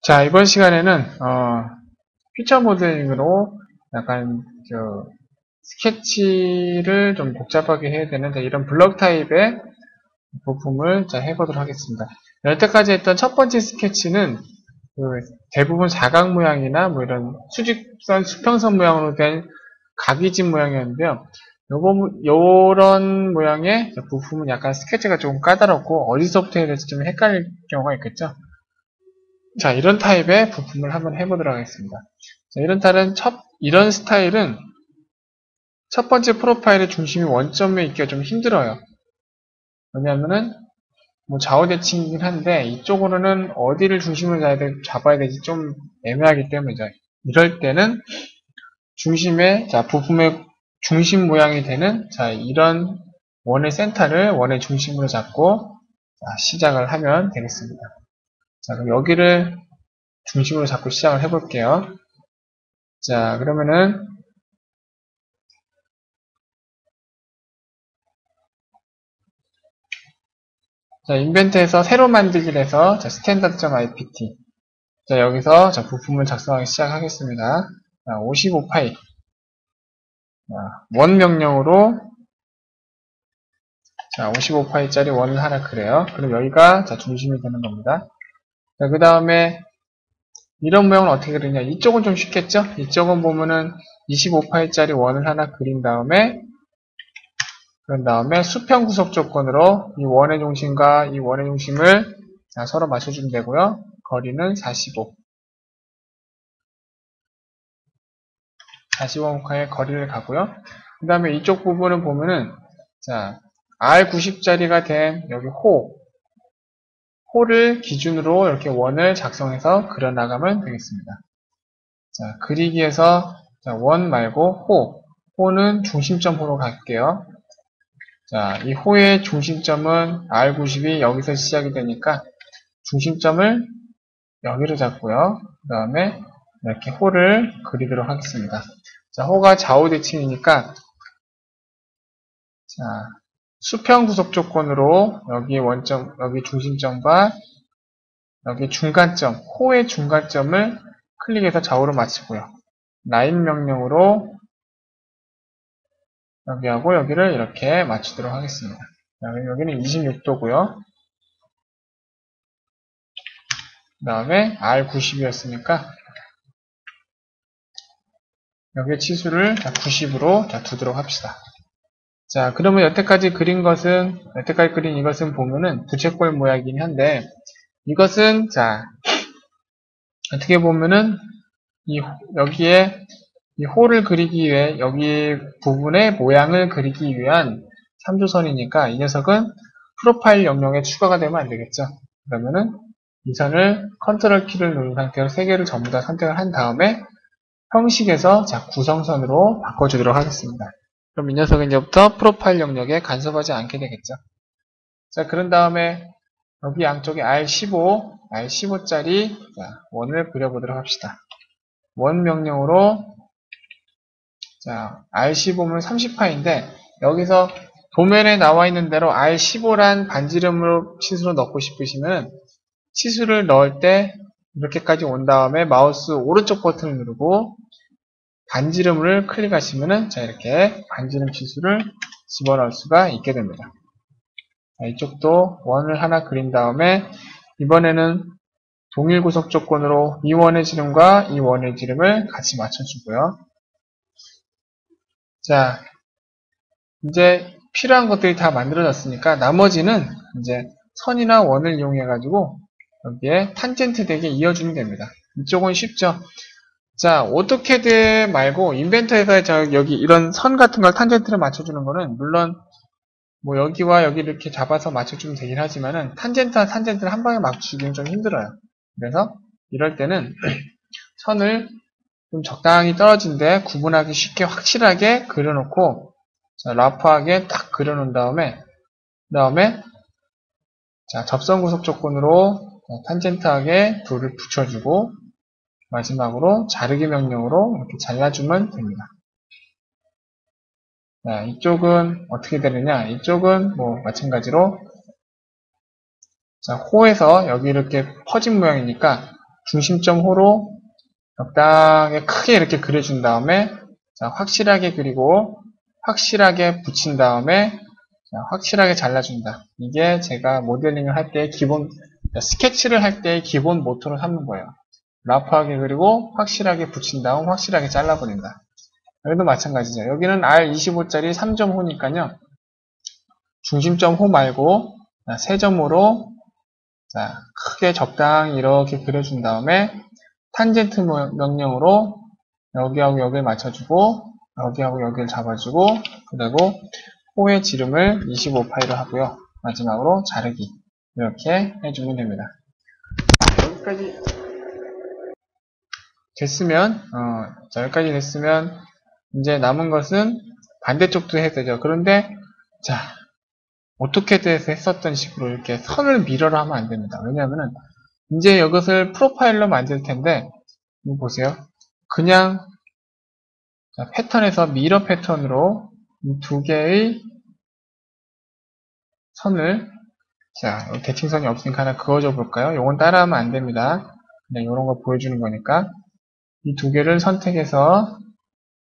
자, 이번 시간에는 피처 모델링으로 약간 스케치를 좀 복잡하게 해야 되는 이런 블럭 타입의 부품을 해보도록 하겠습니다. 여태까지 했던 첫 번째 스케치는 대부분 사각 모양이나 뭐 이런 수직선, 수평선 모양으로 된 각이진 모양이었는데요. 요런 모양의 부품은 약간 스케치가 조금 까다롭고 어디서부터 해야 될지 좀 헷갈릴 경우가 있겠죠. 자, 이런 타입의 부품을 한번 해보도록 하겠습니다. 자, 이런 스타일은 첫 번째 프로파일의 중심이 원점에 있기가 좀 힘들어요. 왜냐하면은 뭐 좌우 대칭이긴 한데 이쪽으로는 어디를 중심으로 잡아야 될지 좀 애매하기 때문이죠. 이럴 때는 부품의 중심 모양이 되는 이런 원의 센터를 원의 중심으로 잡고 시작을 하면 되겠습니다. 자, 그럼 여기를 중심으로 잡고 시작을 해볼게요. 자, 그러면은 인벤트에서 새로 만들기를 해서 standard.ipt 자, 여기서 부품을 작성하기 시작하겠습니다. 55파이 원 명령으로 55파이짜리 원을 하나 그래요. 그럼 여기가 중심이 되는 겁니다. 자, 그 다음에 이런 모양은 어떻게 그리냐? 이쪽은 좀 쉽겠죠? 이쪽은 보면은 25파이짜리 원을 하나 그린 다음에 그런 다음에 수평 구속 조건으로 이 원의 중심과 이 원의 중심을 서로 맞춰주면 되고요. 거리는 45m의 거리를 가고요. 그 다음에 이쪽 부분을 보면은 R90짜리가 된 여기 호를 기준으로 이렇게 원을 작성해서 그려나가면 되겠습니다. 자, 그리기에서 원 말고 호는 중심점 호로 갈게요. 자, 이 호의 중심점은 R90이 여기서 시작이 되니까 중심점을 여기로 잡고요. 그 다음에 이렇게 호를 그리도록 하겠습니다. 자, 호가 좌우 대칭이니까 수평 구속 조건으로 여기 중심점과 여기 중간점, 호의 중간점을 클릭해서 좌우로 맞추고요. 라인 명령으로 여기하고 여기를 이렇게 맞추도록 하겠습니다. 여기는 26도고요. 그 다음에 R90이었으니까 여기에 치수를 90으로 두도록 합시다. 자, 그러면 여태까지 그린 이것은 보면은 부채꼴 모양이긴 한데 이것은 어떻게 보면은 여기에 이 호를 그리기 위해 여기 부분의 모양을 그리기 위한 3조선이니까 이 녀석은 프로파일 영역에 추가가 되면 안 되겠죠. 그러면은 이 선을 컨트롤 키를 누른 상태로 3개를 전부 다 선택을 한 다음에 형식에서 구성선으로 바꿔주도록 하겠습니다. 그럼 이 녀석은 이제부터 프로파일 영역에 간섭하지 않게 되겠죠. 자, 그런 다음에 여기 양쪽에 R15짜리 원을 그려보도록 합시다. 원 명령으로 R15는 30파인데 여기서 도면에 나와 있는 대로 R15란 반지름으로 치수로 넣고 싶으시면 치수를 넣을 때 이렇게까지 온 다음에 마우스 오른쪽 버튼을 누르고 반지름을 클릭하시면은 이렇게 반지름 치수를 집어넣을 수가 있게 됩니다. 이쪽도 원을 하나 그린 다음에 이번에는 동일 구속 조건으로 이 원의 지름과 이 원의 지름을 같이 맞춰주고요. 자, 이제 필요한 것들이 다 만들어졌으니까 나머지는 이제 선이나 원을 이용해 가지고 여기에 탄젠트 덱에 이어주면 됩니다. 이쪽은 쉽죠. 자, 오토캐드 말고 인벤터에서 여기 이런 선 같은 걸 탄젠트를 맞춰주는 거는 물론 뭐 여기와 여기 이렇게 잡아서 맞춰주면 되긴 하지만은 탄젠트와 탄젠트를 한 방에 맞추기는 좀 힘들어요. 그래서 이럴 때는 선을 좀 적당히 떨어진데 구분하기 쉽게 확실하게 그려놓고 라프하게 딱 그려놓은 다음에 접선 구속 조건으로 탄젠트하게 둘을 붙여주고 마지막으로 자르기 명령으로 이렇게 잘라주면 됩니다. 이쪽은 어떻게 되느냐? 이쪽은 뭐 마찬가지로 호에서 여기 이렇게 퍼진 모양이니까 중심점 호로 적당히 크게 이렇게 그려준 다음에 자, 확실하게 그리고 확실하게 붙인 다음에 자, 확실하게 잘라준다. 이게 제가 모델링을 할 때 기본, 스케치를 할 때 기본 모토로 삼는 거예요. 라프하게 그리고 확실하게 붙인 다음 확실하게 잘라버린다. 여기도 마찬가지죠. 여기는 R25짜리 3.5니까요. 중심점 호 말고 3점으로 자, 크게 적당히 이렇게 그려준 다음에 탄젠트 명령으로 여기하고 여기를 맞춰주고 여기하고 여기를 잡아주고 그리고 호의 지름을 25파이로 하고요. 마지막으로 자르기 이렇게 해주면 됩니다. 여기까지 됐으면 자, 여기까지 됐으면 이제 남은 것은 반대쪽도 해야 되죠. 그런데 자 오토캐드에서 했었던 식으로 이렇게 선을 미러로 하면 안 됩니다. 왜냐하면 이제 이것을 프로파일로 만들 텐데 이거 보세요. 그냥 자, 패턴에서 미러 패턴으로 이 두 개의 선을 자 대칭선이 없으니까 하나 그어줘 볼까요? 이건 따라하면 안 됩니다. 그냥 이런 거 보여주는 거니까 이 두 개를 선택해서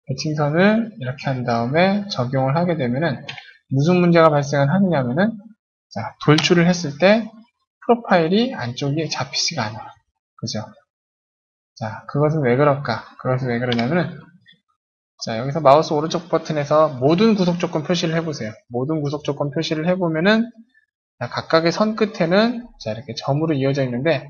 대칭선을 이렇게 한 다음에 적용을 하게 되면은 무슨 문제가 발생을 하느냐면은 자, 돌출을 했을 때 프로파일이 안쪽에 잡히지가 않아요. 그죠? 자, 그것은 왜 그럴까? 그것은 왜 그러냐면은 자, 여기서 마우스 오른쪽 버튼에서 모든 구속 조건 표시를 해보세요. 모든 구속 조건 표시를 해보면은 자, 각각의 선 끝에는 자, 이렇게 점으로 이어져 있는데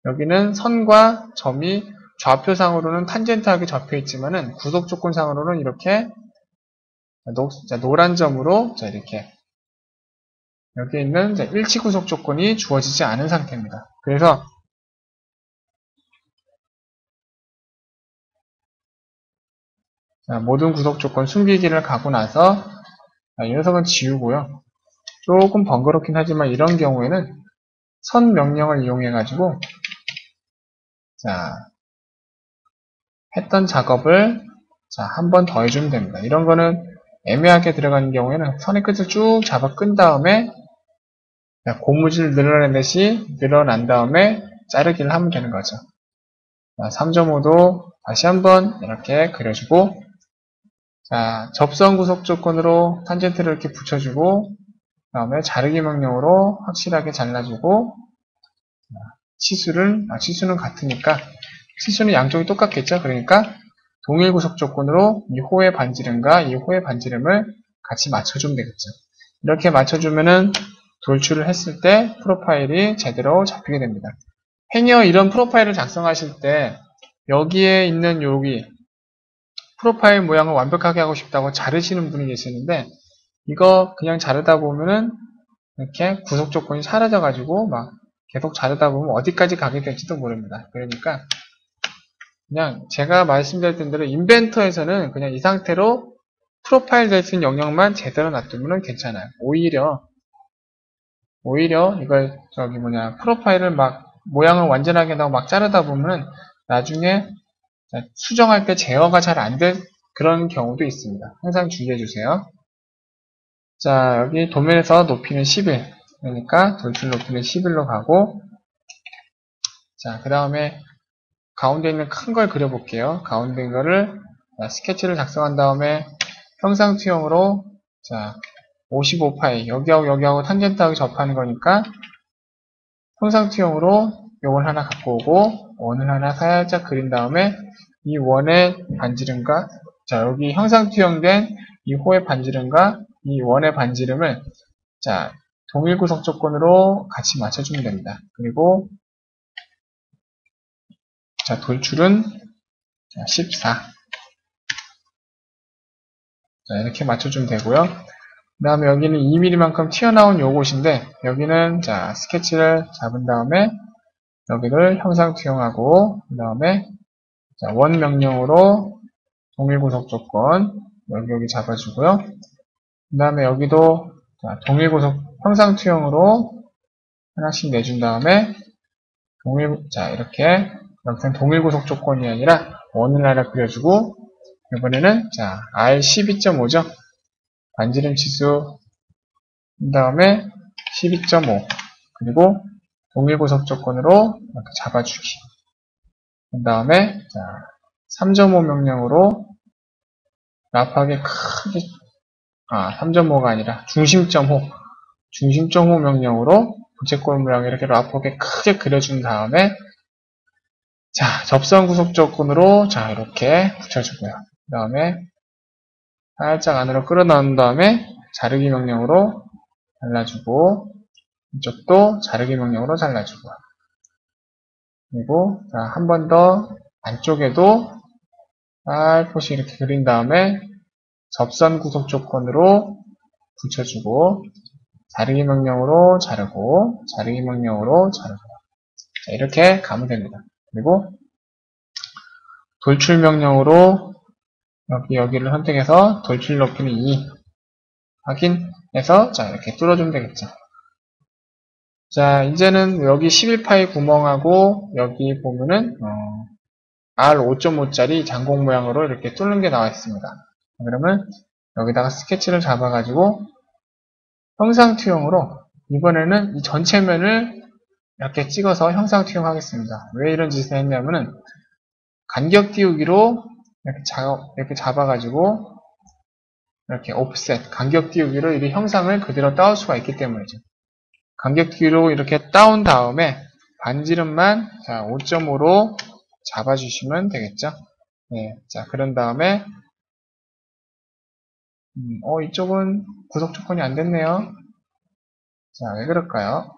여기는 선과 점이 좌표상으로는 탄젠트하게 접혀 있지만은 구속 조건상으로는 이렇게 노란 점으로 자, 이렇게 여기 있는 일치 구속 조건이 주어지지 않은 상태입니다. 그래서 자, 모든 구속 조건 숨기기를 가고 나서 자, 이 녀석은 지우고요. 조금 번거롭긴 하지만 이런 경우에는 선 명령을 이용해 가지고 자, 했던 작업을 자, 한 번 더 해주면 됩니다. 이런 거는 애매하게 들어가는 경우에는 선의 끝을 쭉 잡아 끈 다음에 고무줄 늘어내듯이 늘어난 다음에 자르기를 하면 되는 거죠. 3.5도 다시 한번 이렇게 그려주고 자, 접선 구속 조건으로 탄젠트를 이렇게 붙여주고 그 다음에 자르기 명령으로 확실하게 잘라주고 치수는 같으니까 치수는 양쪽이 똑같겠죠. 그러니까 동일 구속 조건으로 이 호의 반지름과 이 호의 반지름을 같이 맞춰주면 되겠죠. 이렇게 맞춰주면은 돌출을 했을 때 프로파일이 제대로 잡히게 됩니다. 행여 이런 프로파일을 작성하실 때 여기에 있는 여기 프로파일 모양을 완벽하게 하고 싶다고 자르시는 분이 계시는데 이거 그냥 자르다 보면은 이렇게 구속 조건이 사라져 가지고 막 계속 자르다 보면 어디까지 가게 될지도 모릅니다. 그러니까 그냥 제가 말씀드렸던 대로 인벤터에서는 그냥 이 상태로 프로파일 될 수 있는 영역만 제대로 놔두면 괜찮아요. 오히려 이걸 프로파일을 막 모양을 완전하게 나고 막 자르다 보면 나중에 수정할 때 제어가 잘 안 될 그런 경우도 있습니다. 항상 주의해 주세요. 자, 여기 도면에서 높이는 11. 그러니까 돌출 높이는 11로 가고 자, 그 다음에 가운데 있는 큰 걸 그려볼게요. 가운데 있는 거를 스케치를 작성한 다음에 형상투영으로 자 55파이 여기하고 탄젠트하게 접하는 거니까 형상투영으로 요걸 하나 갖고 오고 원을 하나 살짝 그린 다음에 이 원의 반지름과 자 여기 형상투영된 이 호의 반지름과 이 원의 반지름을 자 동일 구속 조건으로 같이 맞춰주면 됩니다. 그리고 자 돌출은 14 자, 이렇게 맞춰주면 되고요. 그 다음에 여기는 2mm만큼 튀어나온 요것인데 여기는 자 스케치를 잡은 다음에 여기를 형상 투영하고 그 다음에 원 명령으로 동일 구속 조건 여기 잡아주고요. 그 다음에 여기도 자, 동일 구속 형상 투영으로 하나씩 내준 다음에 이렇게 여기서는 동일 구속 조건이 아니라 원을 하나 그려주고 이번에는 자 R12.5죠. 반지름 치수 그 다음에 12.5 그리고 동일 구속 조건으로 이렇게 잡아주기 그 다음에, 자, 3.5 명령으로 라프하게 크게, 3.5가 아니라 중심점 호 명령으로 부채꼴 모양 이렇게 라프하게 크게 그려준 다음에, 자, 접선 구속 조건으로, 자, 이렇게 붙여주고요. 그 다음에, 살짝 안으로 끌어넣은 다음에, 자르기 명령으로 잘라주고, 이쪽도 자르기 명령으로 잘라주고, 그리고, 자, 한 번 더 안쪽에도 살포시 이렇게 그린 다음에, 접선 구속 조건으로 붙여주고, 자르기 명령으로 자르고, 자르기 명령으로 자르고, 자, 이렇게 가면 됩니다. 그리고, 돌출 명령으로 여기를 선택해서 돌출 높이는 2 확인해서 자 이렇게 뚫어주면 되겠죠. 자 이제는 여기 11파이 구멍하고 여기 보면은 R5.5짜리 장공 모양으로 이렇게 뚫는 게 나와 있습니다. 그러면 여기다가 스케치를 잡아가지고 형상 투영으로 이번에는 이 전체 면을 이렇게 찍어서 형상 투영하겠습니다. 왜 이런 짓을 했냐면은 간격 띄우기로 이렇게 잡아가지고 이렇게 오프셋, 간격 띄우기로 이 형상을 그대로 따올 수가 있기 때문이죠. 간격 띄우기로 이렇게 따온 다음에 반지름만 5.5로 잡아주시면 되겠죠. 네, 자 그런 다음에 이쪽은 구속 조건이 안 됐네요. 자, 왜 그럴까요?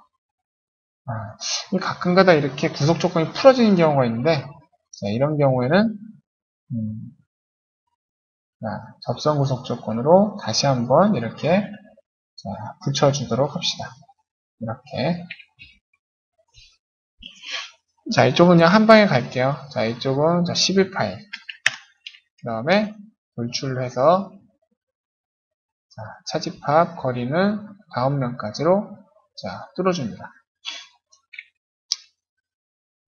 가끔가다 이렇게 구속 조건이 풀어지는 경우가 있는데 자, 이런 경우에는 자, 접선 구속 조건으로 다시 한번 이렇게 자, 붙여주도록 합시다. 이렇게. 자, 이쪽은 그냥 한 방에 갈게요. 자, 이쪽은 11파일. 그 다음에 돌출을 해서 자, 차집합 거리는 다음 면까지로 자, 뚫어줍니다.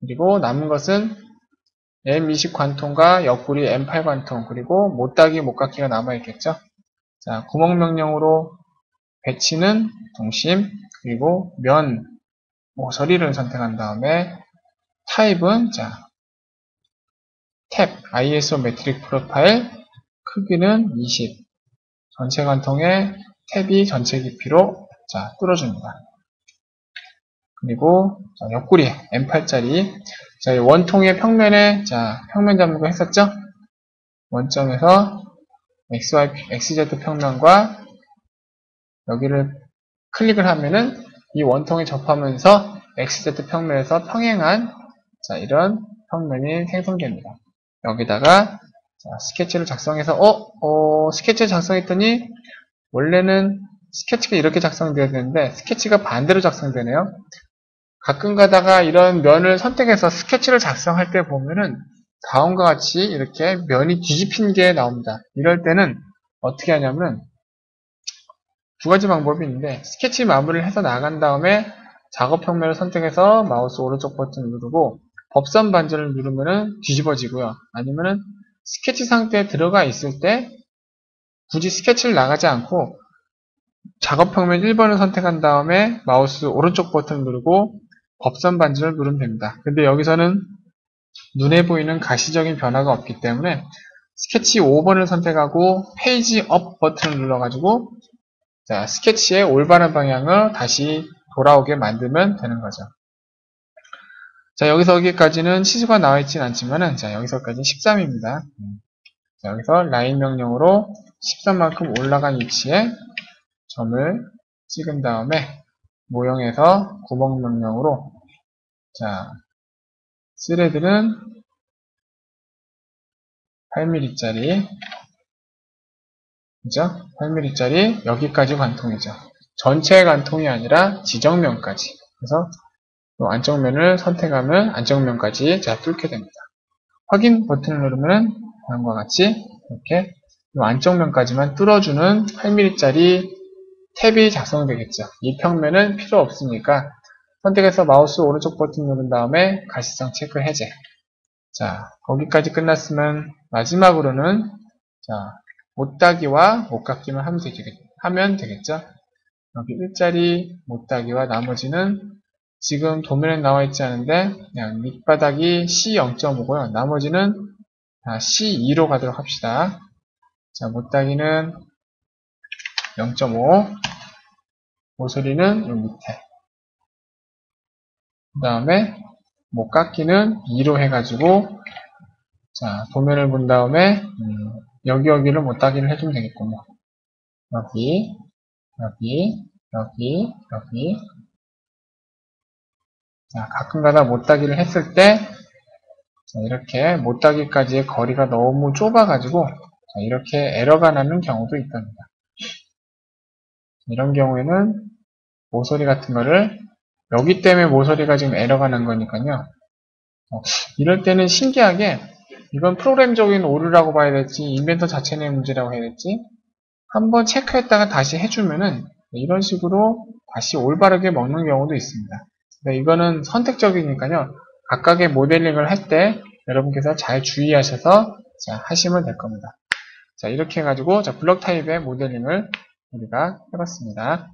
그리고 남은 것은 M20 관통과 옆구리 M8 관통 그리고 못따기 못깎기가 남아있겠죠. 자, 구멍 명령으로 배치는 동심 그리고 면 모서리를 선택한 다음에 타입은 자 탭 ISO 메트릭 프로파일 크기는 20 전체 관통에 탭이 전체 깊이로 자 뚫어줍니다. 그리고 자, 옆구리 M8짜리 자, 원통의 평면에 자 평면 잡는 거 했었죠? 원점에서 XZ 평면과 여기를 클릭을 하면은 이 원통에 접하면서 XZ 평면에서 평행한 자 이런 평면이 생성됩니다. 여기다가 자, 스케치를 작성해서 스케치를 작성했더니 원래는 스케치가 이렇게 작성되어야 되는데 스케치가 반대로 작성되네요. 가끔 가다가 이런 면을 선택해서 스케치를 작성할 때 보면은 다음과 같이 이렇게 면이 뒤집힌 게 나옵니다. 이럴 때는 어떻게 하냐면 두 가지 방법이 있는데 스케치 마무리를 해서 나간 다음에 작업 평면을 선택해서 마우스 오른쪽 버튼을 누르고 법선 반전을 누르면은 뒤집어지고요. 아니면은 스케치 상태에 들어가 있을 때 굳이 스케치를 나가지 않고 작업 평면 1번을 선택한 다음에 마우스 오른쪽 버튼을 누르고 법선 반전을 누르면 됩니다. 근데 여기서는 눈에 보이는 가시적인 변화가 없기 때문에 스케치 5번을 선택하고 페이지 업 버튼을 눌러가지고 자, 스케치의 올바른 방향을 다시 돌아오게 만들면 되는 거죠. 자, 여기까지는 치수가 나와 있진 않지만은, 자, 여기서까지 13입니다. 자, 여기서 라인 명령으로 13만큼 올라간 위치에 점을 찍은 다음에, 모형에서 구멍 명령으로, 자, 스레드는 8mm짜리, 그죠? 8mm짜리 여기까지 관통이죠. 전체 관통이 아니라 지정면까지. 그래서 안쪽면을 선택하면 안쪽면까지 자 뚫게 됩니다. 확인 버튼을 누르면 다음과 같이 이렇게 안쪽면까지만 뚫어주는 8mm짜리 탭이 작성되겠죠. 이 평면은 필요 없으니까 선택해서 마우스 오른쪽 버튼 누른 다음에 가시성 체크 해제. 자, 거기까지 끝났으면 마지막으로는 자 못따기와 못깎기만 하면 되겠죠. 여기 1짜리 못따기와 나머지는 지금 도면에 나와 있지 않은데 그냥 밑바닥이 C0.5고요. 나머지는 다 C2로 가도록 합시다. 자, 못따기는 0.5, 모서리는 여기 밑에. 그 다음에 목깎이는 2로 해가지고 자, 도면을 본 다음에 여기를 못따기를 해주면 되겠군요. 여기, 여기, 여기, 여기. 자, 가끔가다 못따기를 했을 때 자, 이렇게 못따기까지의 거리가 너무 좁아가지고 자, 이렇게 에러가 나는 경우도 있답니다. 이런 경우에는 모서리 같은 거를 여기 때문에 모서리가 지금 에러가 난 거니까요. 이럴 때는 신기하게 이건 프로그램적인 오류라고 봐야 될지 인벤터 자체 내 문제라고 해야 될지 한번 체크했다가 다시 해주면은 이런 식으로 다시 올바르게 먹는 경우도 있습니다. 이거는 선택적이니까요. 각각의 모델링을 할 때 여러분께서 잘 주의하셔서 자, 하시면 될 겁니다. 자, 이렇게 해가지고 자, 블럭 타입의 모델링을 우리가 해봤습니다.